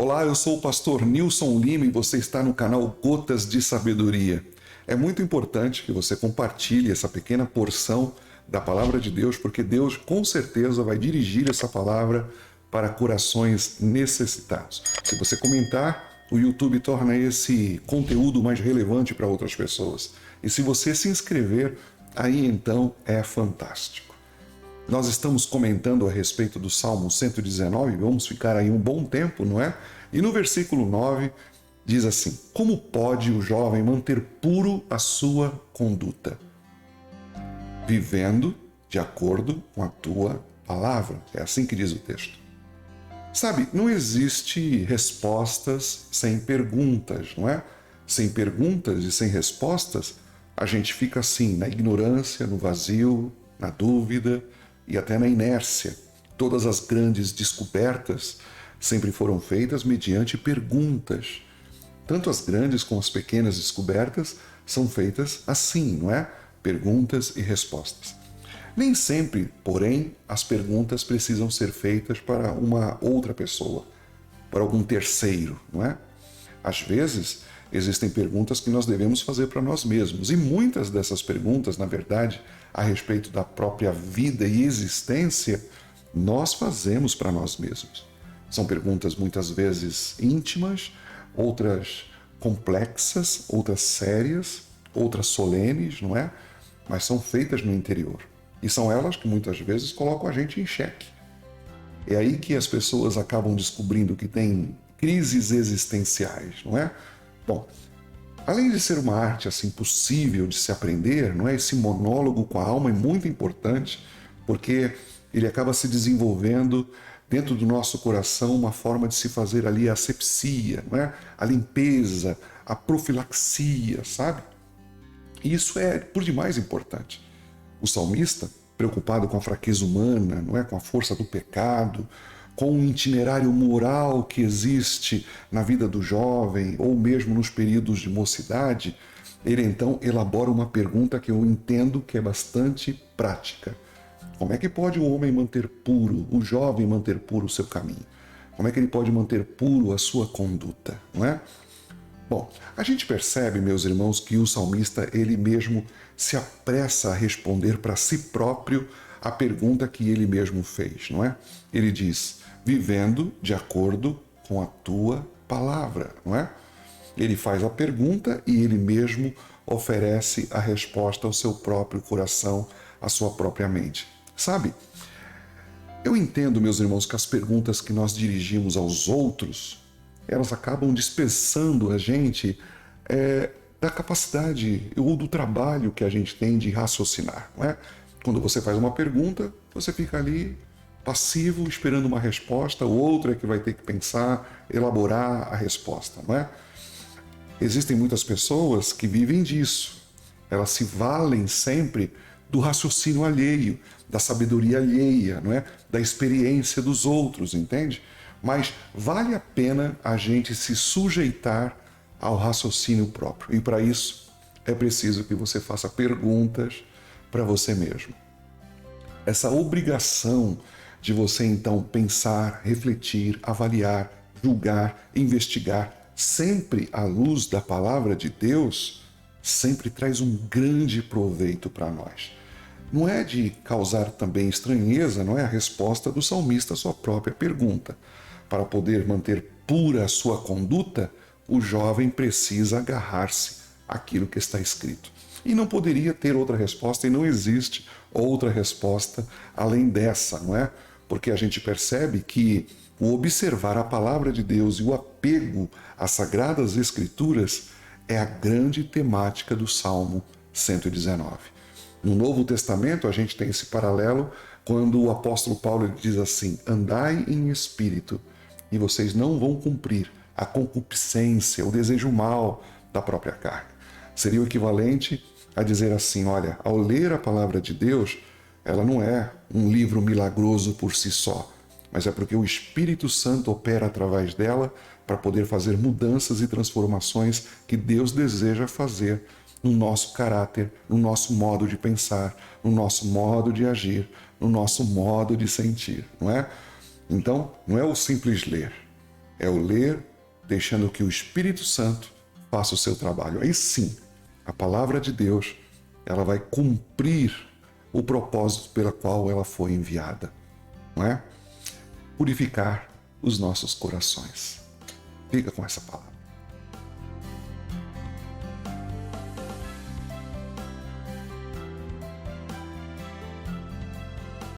Olá, eu sou o pastor Nilson Lima e você está no canal Gotas de Sabedoria. É muito importante que você compartilhe essa pequena porção da palavra de Deus, porque Deus com certeza vai dirigir essa palavra para corações necessitados. Se você comentar, o YouTube torna esse conteúdo mais relevante para outras pessoas. E se você se inscrever, aí então é fantástico. Nós estamos comentando a respeito do Salmo 119, vamos ficar aí um bom tempo, não é? E no versículo 9 diz assim: como pode o jovem manter puro a sua conduta? Vivendo de acordo com a tua palavra. É assim que diz o texto. Sabe, não existe respostas sem perguntas, não é? Sem perguntas e sem respostas, a gente fica assim, na ignorância, no vazio, na dúvida e até na inércia. Todas as grandes descobertas sempre foram feitas mediante perguntas. Tanto as grandes como as pequenas descobertas são feitas assim, não é? Perguntas e respostas. Nem sempre, porém, as perguntas precisam ser feitas para uma outra pessoa, para algum terceiro, não é? Às vezes, existem perguntas que nós devemos fazer para nós mesmos, e muitas dessas perguntas, na verdade, a respeito da própria vida e existência, nós fazemos para nós mesmos. São perguntas muitas vezes íntimas, outras complexas, outras sérias, outras solenes, não é? Mas são feitas no interior. E são elas que muitas vezes colocam a gente em xeque. É aí que as pessoas acabam descobrindo que têm crises existenciais, não é? Bom, além de ser uma arte assim possível de se aprender, não é? Esse monólogo com a alma é muito importante, porque ele acaba se desenvolvendo dentro do nosso coração uma forma de se fazer ali a asepsia, não é? A limpeza, a profilaxia, sabe? E isso é por demais importante. O salmista, preocupado com a fraqueza humana, não é? Com a força do pecado, com o itinerário moral que existe na vida do jovem ou mesmo nos períodos de mocidade, ele então elabora uma pergunta que eu entendo que é bastante prática. Como é que pode o homem manter puro, o jovem manter puro o seu caminho? Como é que ele pode manter puro a sua conduta, não é? Bom, a gente percebe, meus irmãos, que o salmista, ele mesmo se apressa a responder para si próprio a pergunta que ele mesmo fez, não é? Ele diz, vivendo de acordo com a tua palavra, não é? Ele faz a pergunta e ele mesmo oferece a resposta ao seu próprio coração, à sua própria mente. Sabe, eu entendo, meus irmãos, que as perguntas que nós dirigimos aos outros, elas acabam dispensando a gente da capacidade ou do trabalho que a gente tem de raciocinar, não é? Quando você faz uma pergunta, você fica ali passivo, esperando uma resposta, o outro é que vai ter que pensar, elaborar a resposta, não é? Existem muitas pessoas que vivem disso. Elas se valem sempre do raciocínio alheio, da sabedoria alheia, não é? Da experiência dos outros, entende? Mas vale a pena a gente se sujeitar ao raciocínio próprio. E para isso é preciso que você faça perguntas para você mesmo. Essa obrigação de você então pensar, refletir, avaliar, julgar, investigar, sempre à luz da palavra de Deus, sempre traz um grande proveito para nós. Não é de causar também estranheza, não é a resposta do salmista à sua própria pergunta. Para poder manter pura a sua conduta, o jovem precisa agarrar-se àquilo que está escrito. E não poderia ter outra resposta, e não existe outra resposta além dessa, não é? Porque a gente percebe que o observar a palavra de Deus e o apego às sagradas escrituras é a grande temática do Salmo 119. No Novo Testamento, a gente tem esse paralelo quando o apóstolo Paulo diz assim, andai em espírito, e vocês não vão cumprir a concupiscência, o desejo mal da própria carne. Seria o equivalente a dizer assim, olha, ao ler a palavra de Deus, ela não é um livro milagroso por si só, mas é porque o Espírito Santo opera através dela para poder fazer mudanças e transformações que Deus deseja fazer no nosso caráter, no nosso modo de pensar, no nosso modo de agir, no nosso modo de sentir, não é? Então, não é o simples ler, É o ler, deixando que o Espírito Santo faça o seu trabalho. Aí sim, a palavra de Deus, ela vai cumprir o propósito pela qual ela foi enviada, não é? Purificar os nossos corações. Fica com essa palavra.